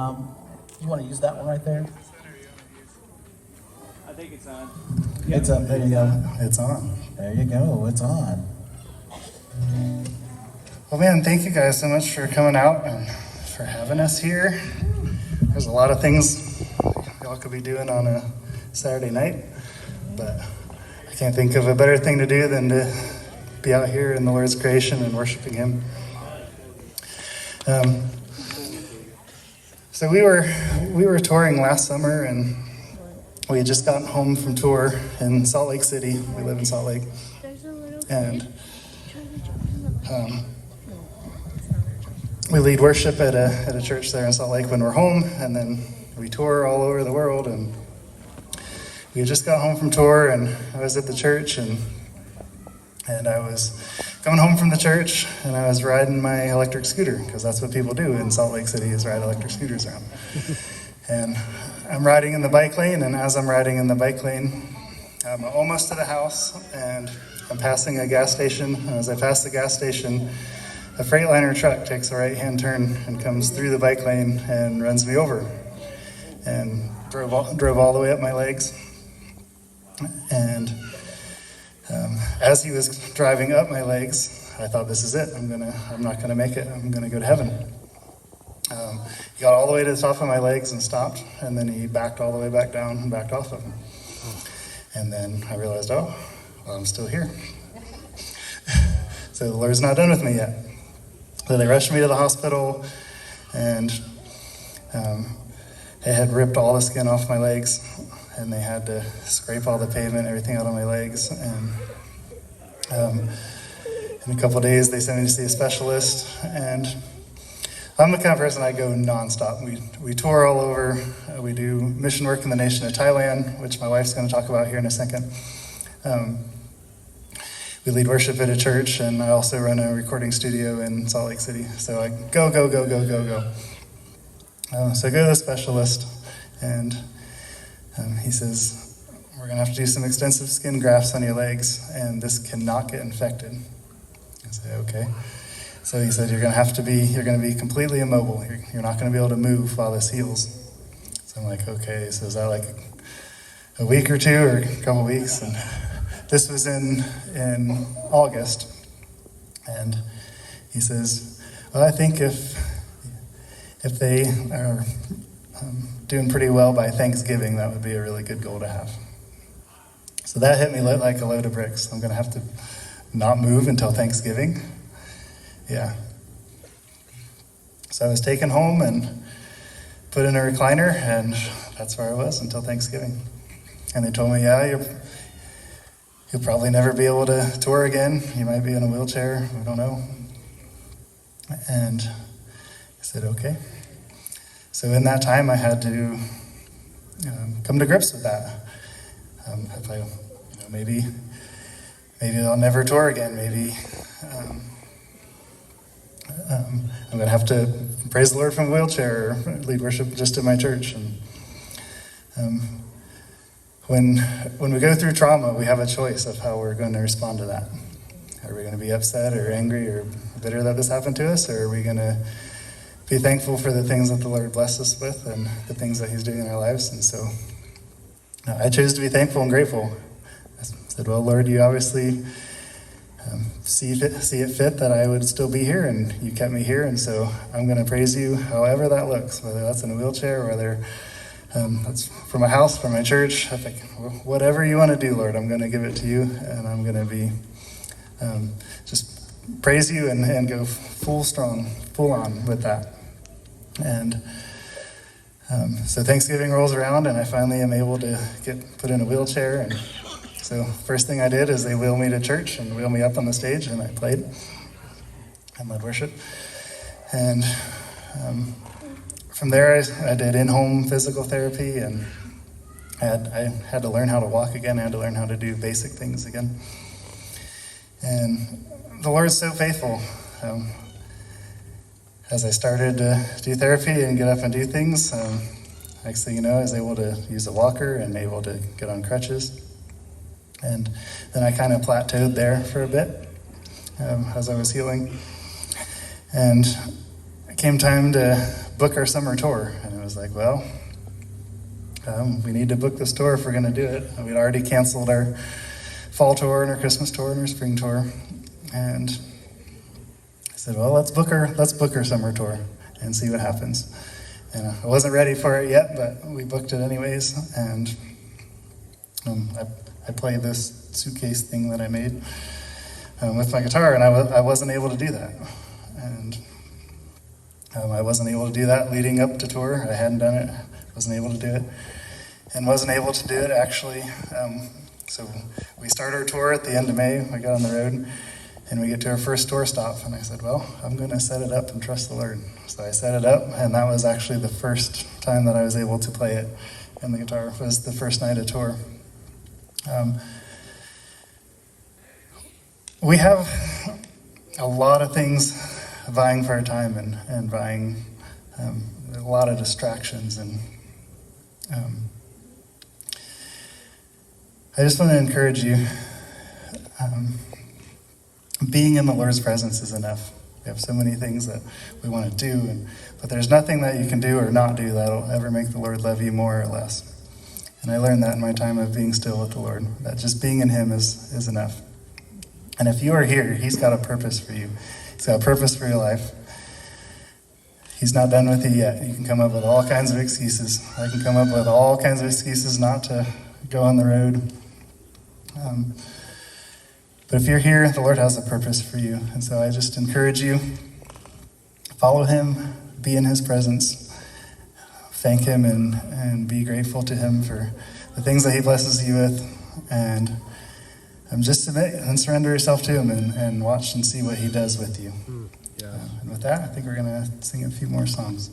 You want to use that one right there? I think it's on. It's up. There you go. It's on. There you go. It's on. Well, man, thank you guys so much for coming out and for having us here. There's a lot of things y'all could be doing on a Saturday night, but I can't think of a better thing to do than to be out here in the Lord's creation and worshiping Him. So we were touring last summer, and we had just gotten home from tour in Salt Lake City. We live in Salt Lake, and we lead worship at a church there in Salt Lake when we're home, and then we tour all over the world. And we just got home from tour, and I was at the church, and I was coming home from the church, and I was riding my electric scooter, because that's what people do in Salt Lake City, is ride electric scooters around. And I'm riding in the bike lane, and as I'm riding in the bike lane, I'm almost to the house, and I'm passing a gas station. And as I pass the gas station, a Freightliner truck takes a right-hand turn and comes through the bike lane and runs me over, and drove all the way up my legs. And as he was driving up my legs, I thought, this is it. I'm not gonna make it. I'm gonna go to heaven. He got all the way to the top of my legs and stopped, and then he backed all the way back down and backed off of them. And then I realized, oh, well, I'm still here. So the Lord's not done with me yet. So they rushed me to the hospital, and they had ripped all the skin off my legs, and they had to scrape all the pavement, everything out of my legs. And in a couple of days, they sent me to see a specialist. And I'm the kind of person, I go nonstop. We tour all over. We do mission work in the nation of Thailand, which my wife's going to talk about here in a second. We lead worship at a church, and I also run a recording studio in Salt Lake City. So I go. So I go to the specialist, and he says, we're going to have to do some extensive skin grafts on your legs, and this cannot get infected. I say, okay. So he said, you're going to be completely immobile. You're not going to be able to move while this heals. So I'm like, okay. So is that like a week or two or a couple weeks? And this was in August. And he says, well, I think if they are doing pretty well by Thanksgiving, that would be a really good goal to have. So that hit me like a load of bricks. I'm going to have to not move until Thanksgiving. Yeah. So I was taken home and put in a recliner, and that's where I was until Thanksgiving. And they told me, yeah, you'll probably never be able to tour again. You might be in a wheelchair. We don't know. And I said, okay. So in that time, I had to come to grips with that. If I, maybe I'll never tour again. Maybe I'm going to have to praise the Lord from a wheelchair or lead worship just in my church. And when we go through trauma, we have a choice of how we're going to respond to that. Are we going to be upset or angry or bitter that this happened to us, or are we going to be thankful for the things that the Lord blessed us with and the things that He's doing in our lives? And so I chose to be thankful and grateful. I said, well, Lord, you obviously see it fit that I would still be here, and you kept me here, and so I'm going to praise you however that looks, whether that's in a wheelchair, whether that's from my house, from my church. I think, whatever you want to do, Lord, I'm going to give it to you, and I'm going to be just praise you and go full on with that. And so Thanksgiving rolls around, and I finally am able to get put in a wheelchair. And so first thing I did is they wheel me to church and wheel me up on the stage, and I played and led worship. And from there, I did in-home physical therapy, and I had to learn how to walk again. I had to learn how to do basic things again. And the Lord's so faithful. As I started to do therapy and get up and do things, next thing you know, I was able to use a walker and able to get on crutches. And then I kind of plateaued there for a bit as I was healing. And came time to book our summer tour, and it was like, well, we need to book this tour if we're going to do it. We'd already canceled our fall tour and our Christmas tour and our spring tour, and I said, well, let's book our summer tour and see what happens. And I wasn't ready for it yet, but we booked it anyways. And I played this suitcase thing that I made with my guitar, and I wasn't able to do that. And I wasn't able to do that leading up to tour. I hadn't done it, wasn't able to do it, and wasn't able to do it actually. So we start our tour at the end of May. We got on the road, and we get to our first tour stop, and I said, well, I'm going to set it up and trust the Lord. So I set it up, and that was actually the first time that I was able to play it. And the guitar was the first night of tour. We have a lot of things vying for our time and vying a lot of distractions. And I just want to encourage you, being in the Lord's presence is enough. We have so many things that we want to do, but there's nothing that you can do or not do that'll ever make the Lord love you more or less. And I learned that in my time of being still with the Lord, that just being in Him is enough. And if you are here, He's got a purpose for you. He's got a purpose for your life. He's not done with you yet. You can come up with all kinds of excuses. I can come up with all kinds of excuses not to go on the road. But if you're here, the Lord has a purpose for you. And so I just encourage you, follow Him, be in His presence, thank Him and be grateful to Him for the things that He blesses you with. And just submit and surrender yourself to Him and watch and see what He does with you. Yeah. And with that, I think we're going to sing a few more songs.